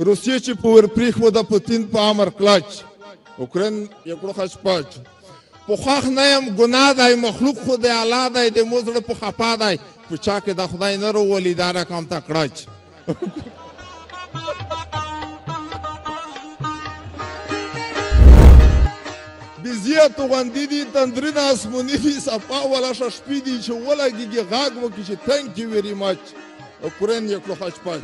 روسیې چې په ورپرېښوده پوتین په امر کلچ اوکراین یې کړو خشپچ پخوښ نه یم ګناه دی مخلوق خو د الله دی د مو زړه په خفا دی په چا کې د خدای نه روولي دا رقم ته کړچ بزیه توغندي دي تندرونه اسموني دي صفا ولا ششپي دي چې ولګېږي غاږ وکړي چې تhank you very much اوکراین یې کړو خشپچ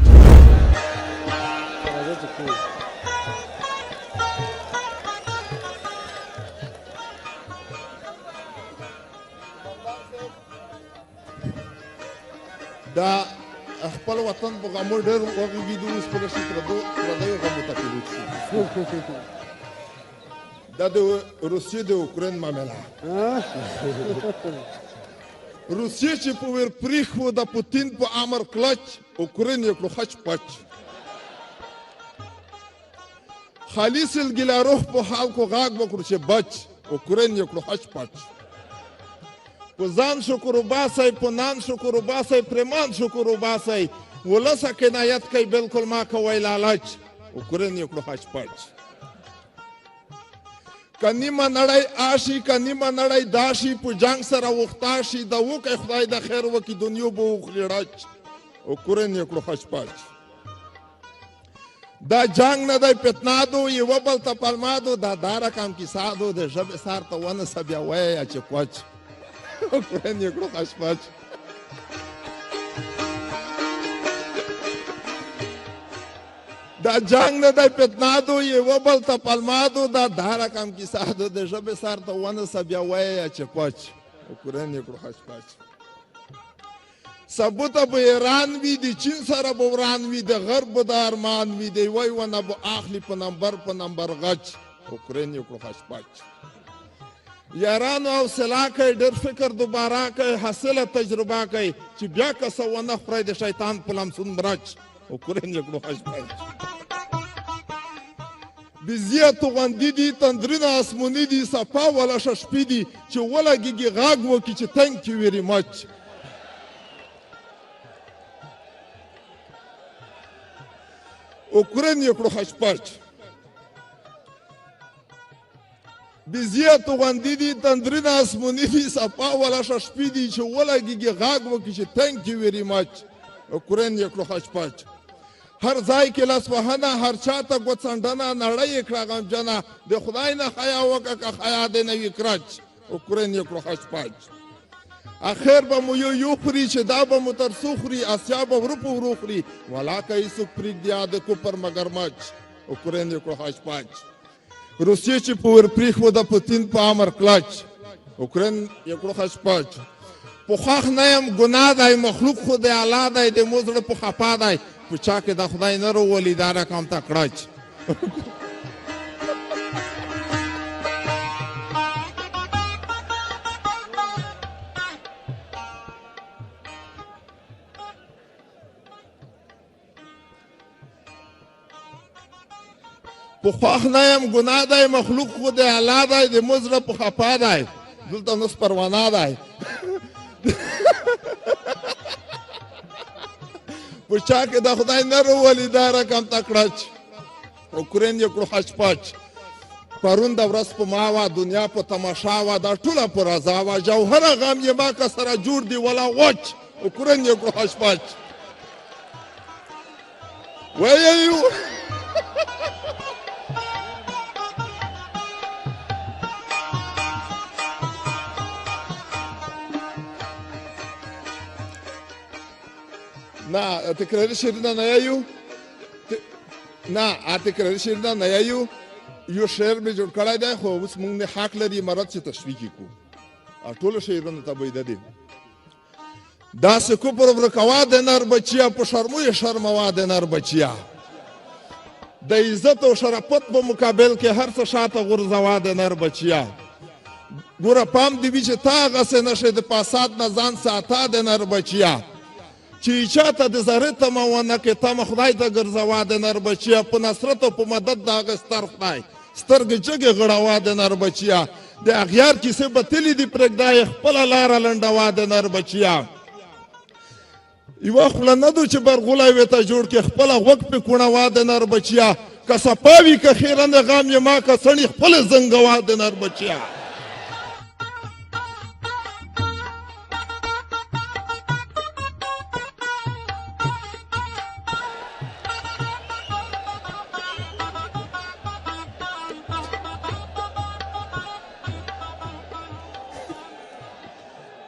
دا خپل وطن په غمو ډېر وغږېدو اوس کله چې پردیو غمو ته پیلوټ شي دا د روسیې د اوکراین معامله روسیې چې په ورپرېښوده پوتین په امر کلچ اوکراین یې کړو خچ پچ خالص الګلاروح په خلکو غاږ وکړو چې بچ اوکراین یې کړو خچ پچ په ځان شکر وباسئ په نان شکر وباسئ پرېمان شکر وباسئ ولسه کنایت کوي بلکل ما کوئ لالچ اوکراین یې کړو خچ پچ که نیمه نړۍ آشي که نیمه نړۍ دا شي په جنګ سره وختا شي د وکړئ خدای د خیر وکړي دنیا به وخوري ړچ اوکراین یې کړو خچ پچ دا جنګ نه دی فتنادو یوه بل ته پلمادو دا رقم کیسه دو د ژبې سر ته ونیسه بیا وایه چې کوچ اوکراین یې کړو خچ پچ دا جنگ نه دی فتنادو یوه بل ته پلمادو دا رقم کیسه دو د ژبې سر ته ونیسه بیا وایه چې کوچ اوکراین یې کړو خچ پچ ثبوته به ایران وي د چین سره به وران وي د غرب به د ارمان وي د یوه ونه به اخلي په نمبر غچ اوکراین یې کړو خچ پچ یارانو حوصله کوئ ډېر فکر دوباره کوئ حاصله تجربه کوئ چې بیا که څه ونه خورئ د شیطان په لمسون مرچ اوکراین یې کړو خچ پچ بزیه توغندي دي تندرونه اسموني دي صفا ولا ششپي دي چې ولګېږي غاږ وکړي چې thank you very much اوکراین یې کړو خچ پچ بزیه توغندي دي تندرونه اسموني دي صفا ولا ششپي دي چې ولګېږي غاږ وکړي چې thank you very much اوکراین یې کړو خچ پچ هر ځای کې لاسوهنه هر چا ته ګوڅنډنه نړۍ یې کړه غمجنه د خدای نه حیا وکړه که حیا دې نه وي کرچ اوکراین یې کړو خچ پچ اخر به مو یو خوري چې دا به مو تر څو خوري اسیا به ورو په ورو خوري ولا که هېڅوک پرېږدي د کفر مګرمچ اوکراین یې کړو خچ پچ روسیې چې په ورپرېښوده پوتین په امر کلچ اوکراین یې کړو خچ پچ پخوښ نه یم ګناه دی مخلوق خو د الله دی د مو زړه په خفا دی په چا کې د خدای نه روولي دا رقم ته کړچ پخوښ نه یم ګناه دی مخلوق خو د الله دی د مو زړه په خفا دی دلته نس پروانه دی په چا کې د خدای نه روولي دا رقم ته کړچ اوکراین یې کړو خچ پچ پرون د ورځ په ما وه دنیا په تماشا وه دا ټوله په رضا وه جوهره غم یې ما که سره جوړ دی ولا غوچ اوکراین یې کړو خچ پچ ویو نه تکراري شعرونه نه یایو نه تکراري شعرونه نه یایو یو شعر مې جوړ کړی دی خو اوس موږ نه حق لري مرض چې تشویق یې کړو ټولو شعرونو ته به یې دي داسې کفر ورکوه د نر بچیا په شرمو یې شرموه د نر بچیا د عزت او شرافت په مقابل کې هر څه شاته غورځوه د نر بچیا ګوره پام دې وي چې تا هغسې نشې د فساد نه ځان ساته د نر بچیا چې چاته د ذرې تمه ونه کړې تمه خدای ته ګرځوه د نر بچیا په نصرت او په مدد د هغه ستر خدای سترګې جګې غړوه د نر بچیا د اغیار کیسې به تلې دي پرېږده یې خپله لاره لنډوه د نر بچیا یوه خوله نه دو چې برغولی ورته جوړ کړي خپله غوږ پې کوڼوا د نر بچیا که صفا وي که خیرن غام یې ما که سړي خپله زنګوا د نر بچیا